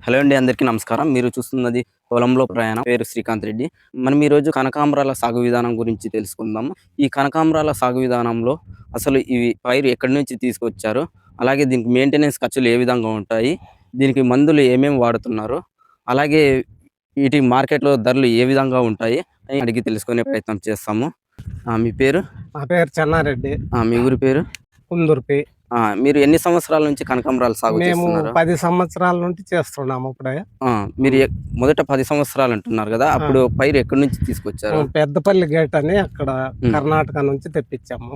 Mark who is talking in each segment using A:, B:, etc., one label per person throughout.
A: Hello అండి, అందరికీ నమస్కారం. మీరు చూస్తున్నది పొలంలో ప్రయాణం. పేరు శ్రీకాంత్ రెడ్డి. మనం ఈరోజు కనకాంబరాల సాగు విధానం గురించి తెలుసుకుందాము. ఈ కనకాంబరాల సాగు విధానంలో అసలు ఇవి పైరు ఎక్కడి నుంచి తీసుకొచ్చారు, అలాగే దీనికి మెయింటెనెన్స్ ఖర్చులు ఏ విధంగా ఉంటాయి, దీనికి మందులు ఏమేమి వాడుతున్నారు, అలాగే వీటి మార్కెట్లో ధరలు ఏ విధంగా ఉంటాయి అని అడిగి తెలుసుకునే ప్రయత్నం చేస్తాము. మీ పేరు?
B: నా పేరు చెన్నారెడ్డి,
A: మీ ఊరి పేరు?
B: కుందుర్పి.
A: మీరు ఎన్ని సంవత్సరాల నుంచి కనకాంబరాలు సాగు
B: మేము
A: చేస్తున్నారు?
B: 10 సంవత్సరాల నుండి చేస్తున్నాము. ఇప్పుడే
A: మీరు మొదట 10 సంవత్సరాలు అంటున్నారు కదా, అప్పుడు పైరు ఎక్కడి నుంచి తీసుకొచ్చారు?
B: పెద్దపల్లి గేట్ అని అక్కడ కర్ణాటక నుంచి తెప్పించాము.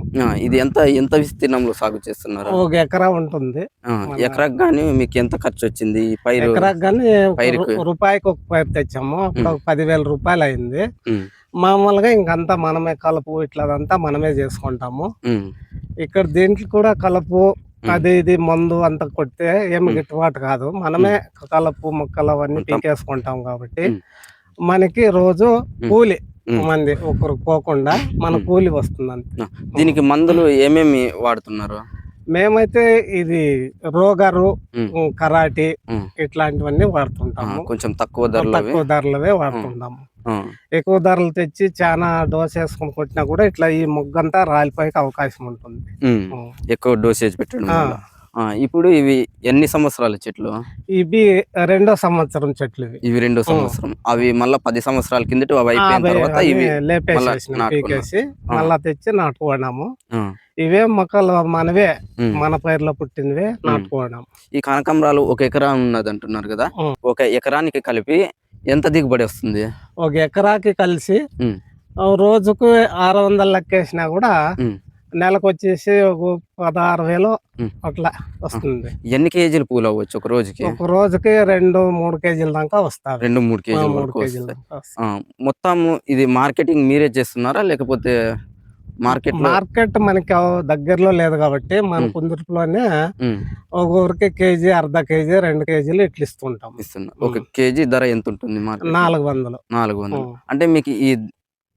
A: ఇది ఎంత ఎంత విస్తీర్ణంలో సాగు చేస్తున్నారు?
B: 1 ఎకరా ఉంటుంది.
A: ఎకరాకు గానీ మీకు ఎంత ఖర్చు వచ్చింది ఈ పైరు?
B: ఎకరాకు కానీ
A: పైరుకు
B: రూపాయికి ఒక పైరు తెచ్చాము. అప్పుడు 10,000 రూపాయలు అయింది. మామూలుగా ఇంకంతా మనమే కలుపు ఇట్లాదంతా మనమే చేసుకుంటాము. ఇక్కడ దీంట్లో కూడా కలుపు అది ఇది మందు అంతా కొడితే ఏమి గిట్టుబాటు కాదు. మనమే కలుపు మొక్కలు అవన్నీ పీకేసుకుంటాం కాబట్టి మనకి రోజు కూలి మంది ఒకరు పోకుండా మన కూలి వస్తుంది అంతే.
A: దీనికి మందులు ఏమేమి వాడుతున్నారు?
B: మేమైతే ఇది రోగరు, కరాటి ఇట్లాంటివన్నీ వాడుతుంటాము.
A: కొంచెం తక్కువ
B: ధరలవే వాడుతుంటాము. ఎక్కువ ధరలు తెచ్చి చాలా డోస్ వేసుకొని కొట్టినా కూడా ఇట్లా ఈ మొగ్గంతా రాలిపోయే అవకాశం ఉంటుంది.
A: ఎక్కువ డోసేజ్ పెట్టడం. ఇప్పుడు ఇవి ఎన్ని సంవత్సరాల చెట్లు?
B: ఇవి 2వ సంవత్సరం చెట్లు.
A: ఇవి 2వ సంవత్సరం. అవి మళ్ళీ 10 సంవత్సరాల కిందట అవి అయిపోయిన తర్వాత ఇవి
B: పీకేసి మళ్ళా తెచ్చి నాటుకోవడము. ఇవే మొక్కలు మనవే, మన పైర్లో పుట్టినవే నాటుకోవడం.
A: ఈ కనకాంబరాలు 1 ఎకరా ఉన్నది అంటున్నారు కదా, 1 ఎకరానికి కలిపి ఎంత దిగుబడి వస్తుంది?
B: 1 ఎకరాకి కలిసి రోజుకు 600 లెక్కేసినా కూడా నెలకు వచ్చేసి ఒక 16,000 అట్లా వస్తుంది.
A: ఎన్ని కేజీలు పూలు అవ్వచ్చు ఒక రోజుకి?
B: ఒక రోజుకి 2-3 కేజీల దాకా వస్తారు.
A: 2-3 కేజీలు. మొత్తం ఇది మార్కెటింగ్ మీరే చేస్తున్నారా, లేకపోతే మార్కెట్
B: మనకి దగ్గరలో లేదు కాబట్టి మన కుందుర్పులోనే ఒక్కొక్కరికి కేజీ, అర్ధ కేజీ, 2 కేజీలు ఇట్లా ఇస్తుంటాం.
A: 1 కేజీ ధర ఎంత ఉంటుంది? 400. అంటే మీకు ఈ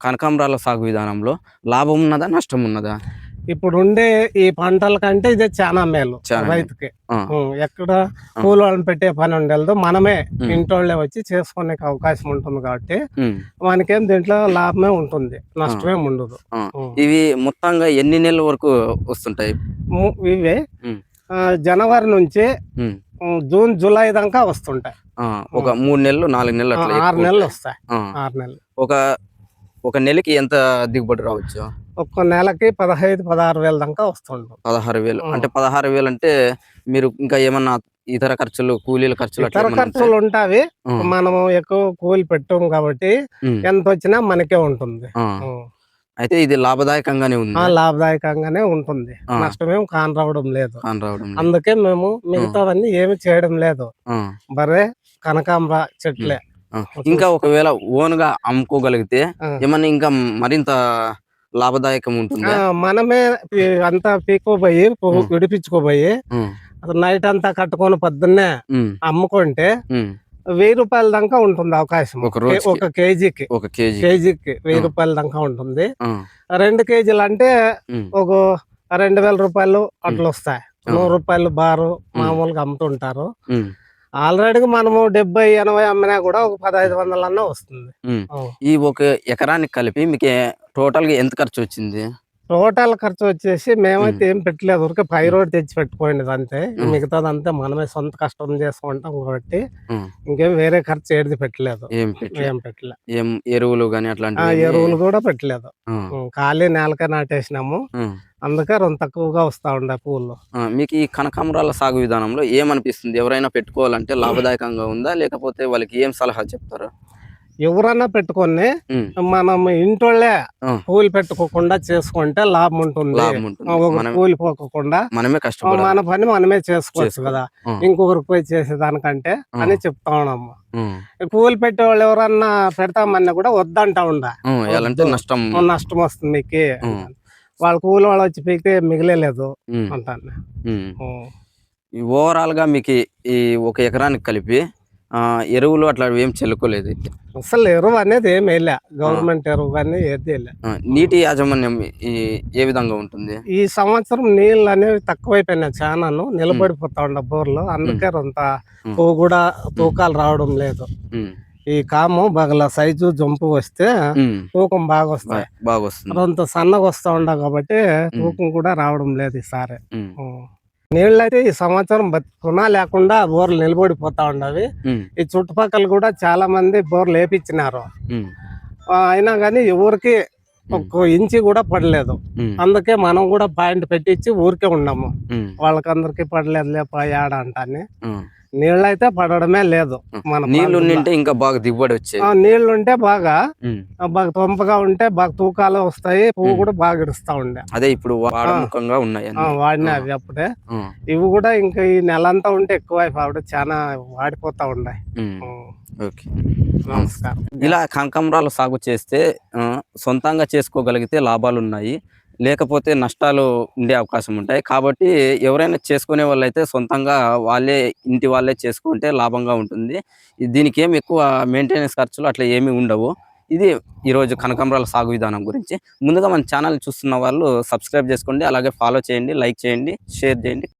A: కనకాంబరాల సాగు విధానంలో లాభం ఉన్నదా, నష్టం ఉన్నదా?
B: ఇప్పుడు ఉండే ఈ పంటల కంటే ఇదే చాలా మేలు రైతుకి. ఎక్కడ కూలోళ్ళని పెట్టే పని ఉండదు, మనమే ఇంటోళ్ళే వచ్చి చేసుకునే అవకాశం ఉంటుంది కాబట్టి మనకేం దీంట్లో లాభమే ఉంటుంది, నష్టమే ఉండదు.
A: ఇవి మొత్తంగా ఎన్ని నెలల వరకు వస్తుంటాయి?
B: ఇవే జనవరి నుంచి జూన్, జూలై దాకా వస్తుంటాయి.
A: ఒక 3 నెలలు 4 నెలలు
B: 6 నెలలు వస్తాయి. 6 నెలలు.
A: ఒక నెలకి ఎంత దిగుబడి రావచ్చు?
B: ఒక్క నెలకి 15-16 వేల దాకా వస్తుంటాం.
A: 16,000 అంటే 16,000 అంటే మీరు ఇంకా ఏమన్నా ఇతర ఖర్చులు, కూలీల ఖర్చులు?
B: ఇతర ఖర్చులు ఉంటాయి. మనము ఎక్కువ కూలి పెట్టాం కాబట్టి ఎంత వచ్చినా మనకే ఉంటుంది.
A: అయితే ఇది లాభదాయకంగానే ఉంది.
B: లాభదాయకంగానే ఉంటుంది, నష్టమేం కానరావడం లేదు. అందుకే మేము మిగతావన్నీ ఏమి చేయడం లేదు, బరే కనకాంబర చెట్లే.
A: ఇంకా ఒకవేళ ఓన్ గా అమ్ముకోగలిగితే ఏమన్నా ఇంకా మరింత లాభదాయకం ఉంటుంది.
B: మనమే అంతా పీకోపోయి విడిపించుకోపోయి నైట్ అంతా కట్టుకొని పొద్దున్నే అమ్ముకుంటే 1000 రూపాయల దాకా ఉంటుంది అవకాశం. ఒక కేజీకి 1000 రూపాయల దాకా ఉంటుంది. 2 కేజీలు అంటే ఒక 2,000 రూపాయలు అట్లా వస్తాయి. 100 రూపాయలు బారు మామూలుగా అమ్ముతుంటారు. ఆల్రెడీ మనము 70-80 అమ్మినా కూడా ఒక 1,500 అన్న వస్తుంది.
A: ఈ 1 ఎకరానికి కలిపి మీకు టోటల్ గా ఎంత ఖర్చు వచ్చింది?
B: టోటల్ ఖర్చు వచ్చేసి మేమైతే ఏం పెట్టలేదు, ఊరికే పైరోడ్ తెచ్చి పెట్టుకోండి అంతే. మిగతాదంతా మనమే సొంత కష్టం చేసుకుంటాం కాబట్టి ఇంకేం వేరే ఖర్చు ఏది పెట్టలేదు. ఏం పెట్టలేదు.
A: ఎరువులు గానీ అట్లాంటి
B: ఎరువులు కూడా పెట్టలేదు. ఖాళీ నేలకే నాటేసినాము, అందుకే రెండు తక్కువగా వస్తా ఉండే పూలు.
A: మీకు ఈ కనకాంబరాల సాగు విధానంలో ఏమనిపిస్తుంది? ఎవరైనా పెట్టుకోవాలంటే లాభదాయకంగా ఉందా, లేకపోతే వాళ్ళకి ఏం సలహా చెప్తారు?
B: ఎవరన్నా పెట్టుకొని మనం ఇంటోళ్ళే కూలి పెట్టుకోకుండా చేసుకుంటే లాభం ఉంటుంది. కూలి పోకుండా
A: మనమే కష్టపడాలి,
B: మన పని మనమే చేసుకోవచ్చు కదా, ఇంకొకరికి పోయి చేసేదానికంటే అని చెప్తా ఉన్నాము. కూలి పెట్టే వాళ్ళు ఎవరన్నా పెడతామన్నా కూడా వద్దంటా ఉండ, నష్టం వస్తుంది మీకు. వాళ్ళ కూలి వాళ్ళు వచ్చి పీకితే మిగిలేదు అంటాను.
A: ఓవరాల్ గా మీకు ఈ 1 ఎకరానికి కలిపి ఎరువులు అట్లా ఏం చల్లుకోలేదు అయితే.
B: అసలు ఎరువు అనేది ఏమి వేయలే, గవర్నమెంట్ ఎరువు కానీ ఏది వేయలే.
A: నీటి యాజమాన్యం ఏ విధంగా ఉంటుంది?
B: ఈ సంవత్సరం నీళ్ళు అనేవి తక్కువైపోయినాయి, చానాను నిలబడిపోతా ఉండ బోర్లు, అందుకే కొంత పువ్వు కూడా తూకాలు రావడం లేదు. ఈ కాము బాగా సైజు జంపు వస్తే తూకం బాగా వస్తాయి, కొంత సన్నగా వస్తా ఉండ కాబట్టి తూకం కూడా రావడం లేదు ఈసారి. నీళ్ళు అయితే ఈ సంవత్సరం బతుకున్నా లేకుండా బోర్లు నిలబడిపోతా ఉండవి. ఈ చుట్టుపక్కల కూడా చాలా మంది బోర్లు వేపించినారు, అయినా కానీ ఎవరికి ఒక్క ఇంచి కూడా పడలేదు. అందుకే మనం కూడా పాయింట్ పెట్టించి ఊరికే ఉన్నాము, వాళ్ళకందరికి పడలేదు లేప ఏడ అంటాన్ని. నీళ్ళు అయితే పడడమే లేదు. మన
A: నీళ్లు ఇంకా బాగా దిగుబడి వచ్చాయి.
B: నీళ్లు ఉంటే బాగా తొంపగా ఉంటే బాగా తూకాలు వస్తాయి, పువ్వు కూడా బాగా ఇడుస్తా ఉండే.
A: అదే ఇప్పుడు వాడముఖంగా ఉన్నాయి,
B: వాడినా అవి అప్పుడే. ఇవి కూడా ఇంకా ఈ నెలంతా ఉంటే ఎక్కువ అయిపోయి చాలా వాడిపోతా ఉన్నాయి.
A: ఓకే, నమస్కారం. ఇలా కనకాంబరాలు సాగు చేస్తే సొంతంగా చేసుకోగలిగితే లాభాలు ఉన్నాయి, లేకపోతే నష్టాలు ఉండే అవకాశం ఉంటాయి. కాబట్టి ఎవరైనా చేసుకునే వాళ్ళు అయితే సొంతంగా ఇంటి వాళ్ళే చేసుకుంటే లాభంగా ఉంటుంది. దీనికి ఏమి ఎక్కువ మెయింటెనెన్స్ ఖర్చులు అట్లా ఏమీ ఉండవు. ఇది ఈరోజు కనకాంబరాల సాగు విధానం గురించి. ముందుగా మన ఛానల్ చూస్తున్న వాళ్ళు సబ్స్క్రైబ్ చేసుకోండి, అలాగే ఫాలో చేయండి, లైక్ చేయండి, షేర్ చేయండి.